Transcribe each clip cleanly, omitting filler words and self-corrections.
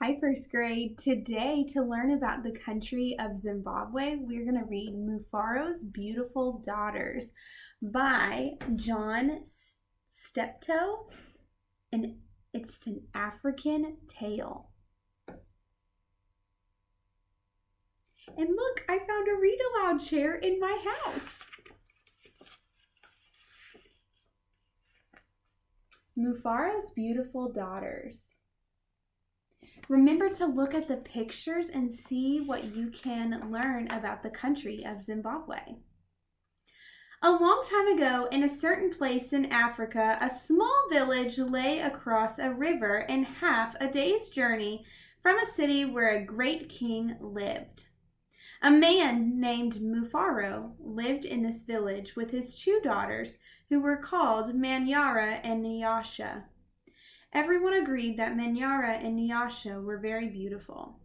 Hi, first grade. Today, to learn about the country of Zimbabwe, we're going to read Mufaro's Beautiful Daughters by John Steptoe, and it's an African tale. And look, I found a read aloud chair in my house. Mufaro's Beautiful Daughters. Remember to look at the pictures and see what you can learn about the country of Zimbabwe. A long time ago, in a certain place in Africa, a small village lay across a river and half a day's journey from a city where a great king lived. A man named Mufaro lived in this village with his two daughters, who were called Manyara and Nyasha. Everyone agreed that Manyara and Nyasha were very beautiful.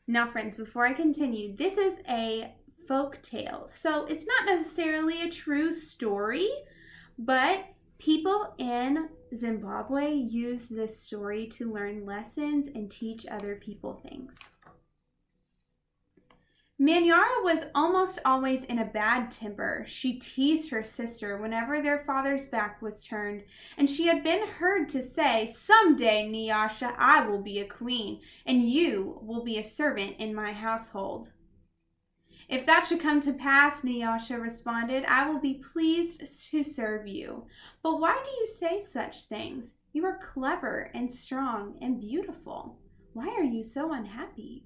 Now, friends, before I continue, this is a folk tale. So it's not necessarily a true story, but people in Zimbabwe use this story to learn lessons and teach other people things. Manyara was almost always in a bad temper. She teased her sister whenever their father's back was turned, and she had been heard to say, "Someday, Nyasha, I will be a queen, and you will be a servant in my household." "If that should come to pass," Nyasha responded, "I will be pleased to serve you. But why do you say such things? You are clever and strong and beautiful. Why are you so unhappy?"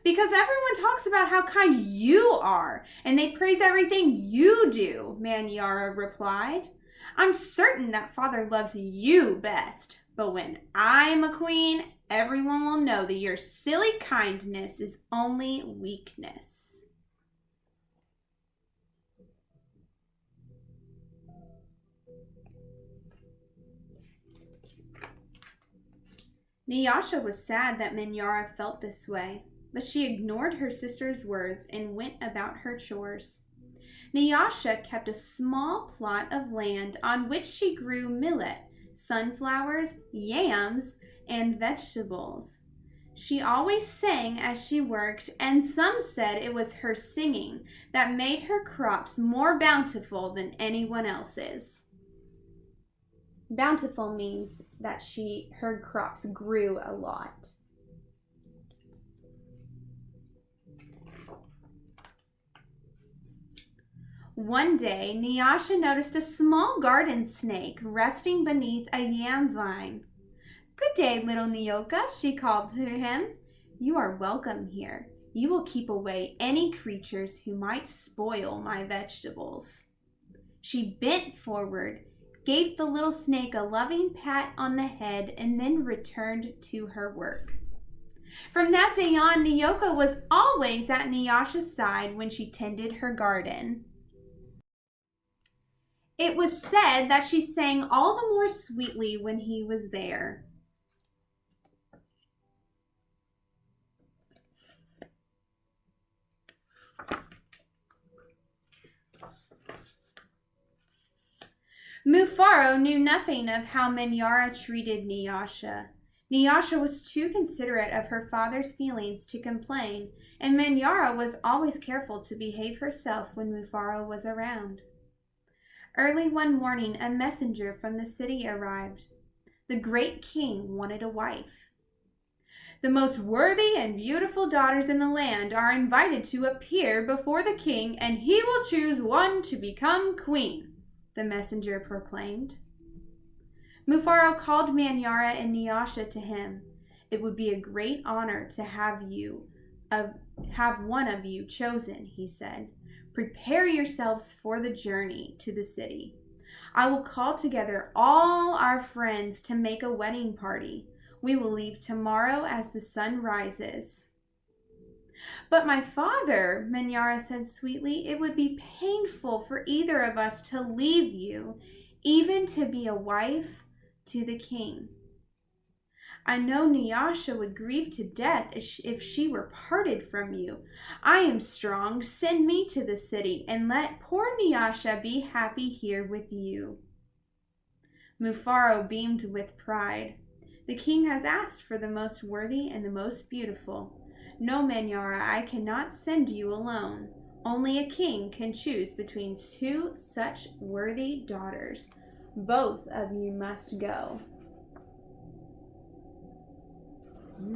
"Because everyone talks about how kind you are, and they praise everything you do," Manyara replied. "I'm certain that father loves you best, but when I'm a queen, everyone will know that your silly kindness is only weakness." Nyasha was sad that Manyara felt this way, but she ignored her sister's words and went about her chores. Nyasha kept a small plot of land on which she grew millet, sunflowers, yams, and vegetables. She always sang as she worked, and some said it was her singing that made her crops more bountiful than anyone else's. Bountiful means that her crops grew a lot. One day, Nyasha noticed a small garden snake resting beneath a yam vine. "Good day, little Nyoka," she called to him. "You are welcome here. You will keep away any creatures who might spoil my vegetables." She bent forward, gave the little snake a loving pat on the head, and then returned to her work. From that day on, Nyoka was always at Nyasha's side when she tended her garden. It was said that she sang all the more sweetly when he was there. Mufaro knew nothing of how Manyara treated Nyasha. Nyasha was too considerate of her father's feelings to complain, and Manyara was always careful to behave herself when Mufaro was around. Early one morning, a messenger from the city arrived. The great king wanted a wife. "The most worthy and beautiful daughters in the land are invited to appear before the king, and he will choose one to become queen," the messenger proclaimed. Mufaro called Manyara and Nyasha to him. "It would be a great honor to have one of you chosen," he said. "Prepare yourselves for the journey to the city. I will call together all our friends to make a wedding party. We will leave tomorrow as the sun rises." "But my father," Manyara said sweetly, "it would be painful for either of us to leave you, even to be a wife to the king." I know Nyasha would grieve to death if she were parted from you. I am strong. Send me to the city, and let poor Nyasha be happy here with you." Mufaro beamed with pride. "The king has asked for the most worthy and the most beautiful. No, Manyara, I cannot send you alone. Only a king can choose between two such worthy daughters. Both of you must go." Do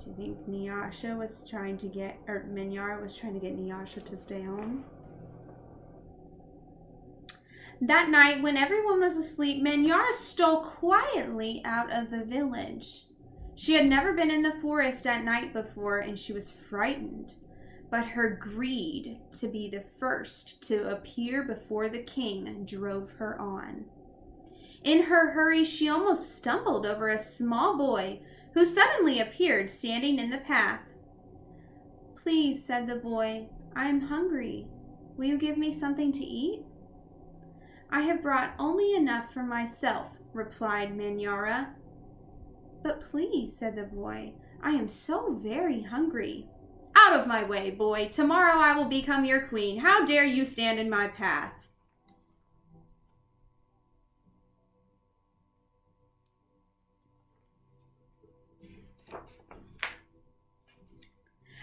you think Manyara was trying to get Nyasha to stay home? That night, when everyone was asleep, Manyara stole quietly out of the village. She had never been in the forest at night before, and she was frightened. But her greed to be the first to appear before the king drove her on. In her hurry, she almost stumbled over a small boy who suddenly appeared standing in the path. "Please," said the boy, "I am hungry. Will you give me something to eat?" "I have brought only enough for myself," replied Manyara. "But please," said the boy, "I am so very hungry." "Out of my way, boy. Tomorrow I will become your queen. How dare you stand in my path?"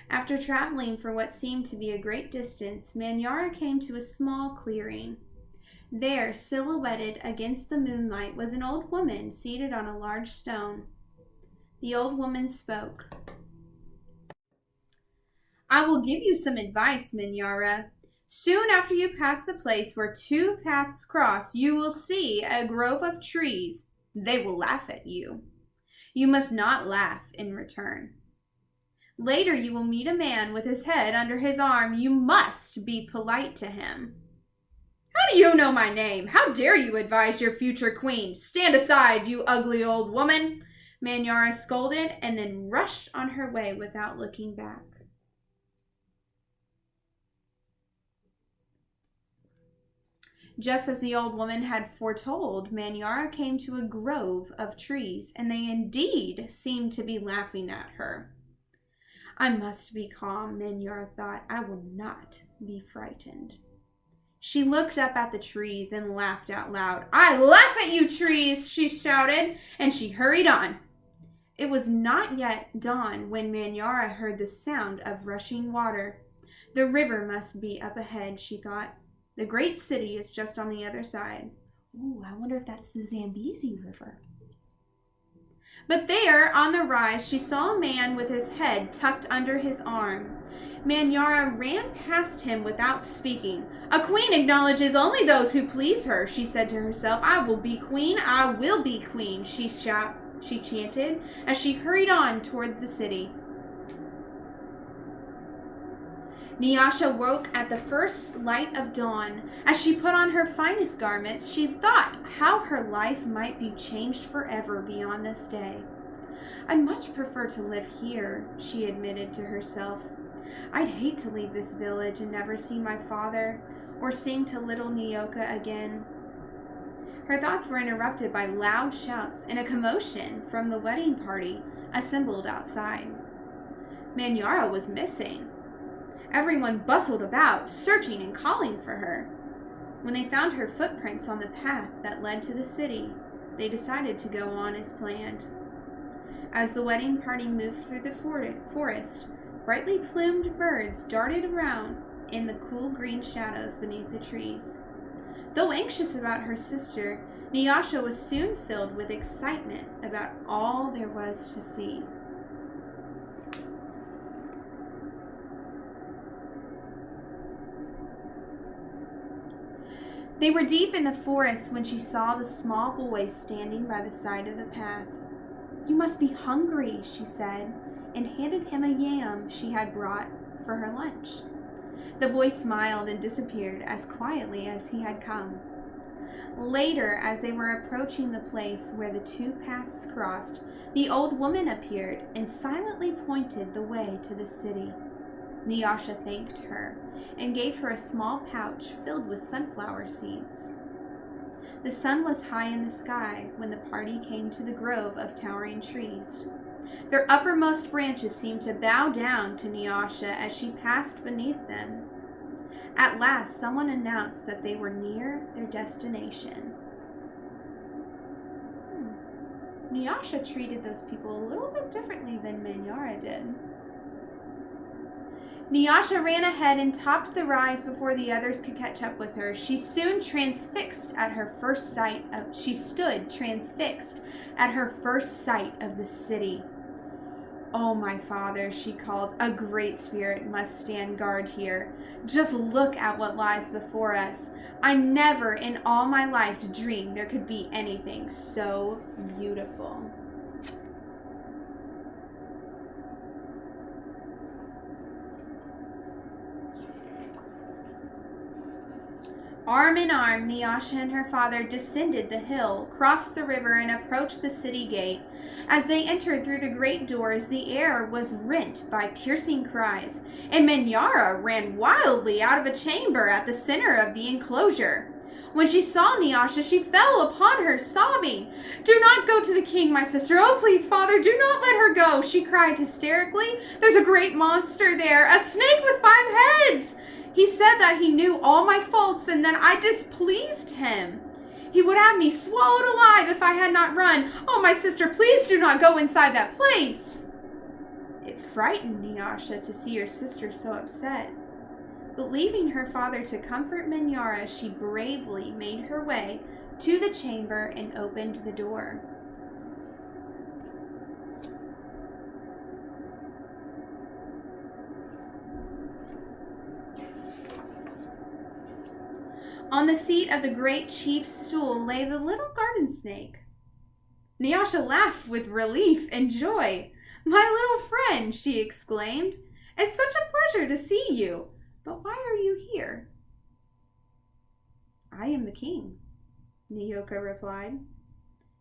After traveling for what seemed to be a great distance, Manyara came to a small clearing. There, silhouetted against the moonlight, was an old woman seated on a large stone. The old woman spoke. "I will give you some advice, Manyara. Soon after you pass the place where two paths cross, you will see a grove of trees. They will laugh at you. You must not laugh in return. Later you will meet a man with his head under his arm. You must be polite to him." "How do you know my name? How dare you advise your future queen? Stand aside, you ugly old woman," Manyara scolded, and then rushed on her way without looking back. Just as the old woman had foretold, Manyara came to a grove of trees, and they indeed seemed to be laughing at her. "I must be calm," Manyara thought. "I will not be frightened." She looked up at the trees and laughed out loud. "I laugh at you, trees!" she shouted, and she hurried on. It was not yet dawn when Manyara heard the sound of rushing water. The river must be up ahead, she thought. The great city is just on the other side. Ooh, I wonder if that's the Zambezi River. But there, on the rise, she saw a man with his head tucked under his arm. Manyara ran past him without speaking. "A queen acknowledges only those who please her," she said to herself. "I will be queen, I will be queen," she chanted as she hurried on toward the city. Nyasha woke at the first light of dawn. As she put on her finest garments, she thought how her life might be changed forever beyond this day. "I'd much prefer to live here," she admitted to herself. "I'd hate to leave this village and never see my father or sing to little Nyoka again." Her thoughts were interrupted by loud shouts and a commotion from the wedding party assembled outside. Manyara was missing. Everyone bustled about, searching and calling for her. When they found her footprints on the path that led to the city, they decided to go on as planned. As the wedding party moved through the forest, brightly plumed birds darted around in the cool green shadows beneath the trees. Though anxious about her sister, Nyasha was soon filled with excitement about all there was to see. They were deep in the forest when she saw the small boy standing by the side of the path. "You must be hungry," she said, and handed him a yam she had brought for her lunch. The boy smiled and disappeared as quietly as he had come. Later, as they were approaching the place where the two paths crossed, the old woman appeared and silently pointed the way to the city. Nyasha thanked her and gave her a small pouch filled with sunflower seeds. The sun was high in the sky when the party came to the grove of towering trees. Their uppermost branches seemed to bow down to Nyasha as she passed beneath them. At last, someone announced that they were near their destination. Nyasha treated those people a little bit differently than Manyara did. Nyasha ran ahead and topped the rise before the others could catch up with her. She stood transfixed at her first sight of the city. "Oh, my father," she called, "a great spirit must stand guard here. Just look at what lies before us. I never in all my life dreamed there could be anything so beautiful." Arm in arm, Nyasha and her father descended the hill, crossed the river, and approached the city gate. As they entered through the great doors, the air was rent by piercing cries, and Manyara ran wildly out of a chamber at the center of the enclosure. When she saw Nyasha, she fell upon her, sobbing. "Do not go to the king, my sister. Oh, please, father, do not let her go," she cried hysterically. "There's a great monster there, a snake with 5 heads. He said that he knew all my faults and that I displeased him. He would have me swallowed alive if I had not run. Oh, my sister, please do not go inside that place." It frightened Nyasha to see her sister so upset. But leaving her father to comfort Manyara, she bravely made her way to the chamber and opened the door. On the seat of the great chief's stool lay the little garden snake. Nyasha laughed with relief and joy. "My little friend," she exclaimed, "it's such a pleasure to see you. But why are you here?" "I am the king," Nyoka replied.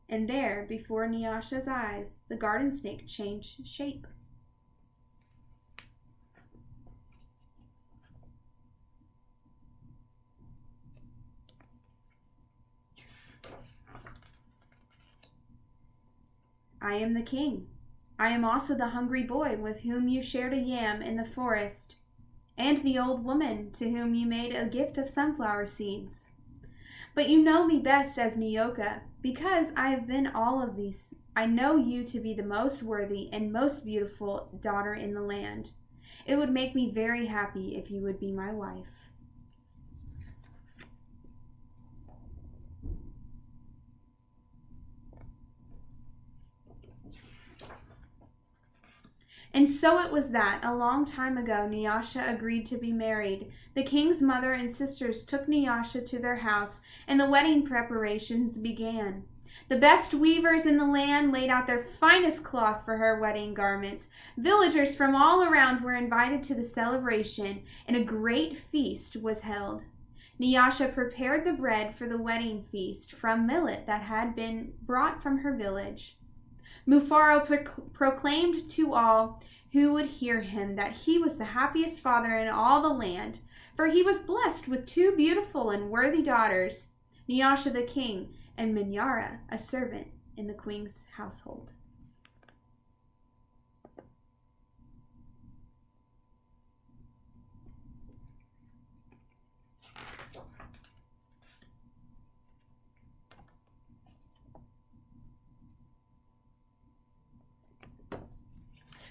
And there, before Nyasha's eyes, the garden snake changed shape. "I am the king. I am also the hungry boy with whom you shared a yam in the forest, and the old woman to whom you made a gift of sunflower seeds. But you know me best as Nyoka, because I have been all of these. I know you to be the most worthy and most beautiful daughter in the land. It would make me very happy if you would be my wife." And so it was that, a long time ago, Nyasha agreed to be married. The king's mother and sisters took Nyasha to their house, and the wedding preparations began. The best weavers in the land laid out their finest cloth for her wedding garments. Villagers from all around were invited to the celebration, and a great feast was held. Nyasha prepared the bread for the wedding feast from millet that had been brought from her village. Mufaro proclaimed to all who would hear him that he was the happiest father in all the land, for he was blessed with 2 beautiful and worthy daughters, Nyasha the king and Manyara, a servant in the queen's household.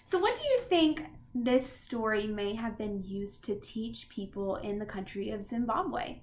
So what do you think this story may have been used to teach people in the country of Zimbabwe?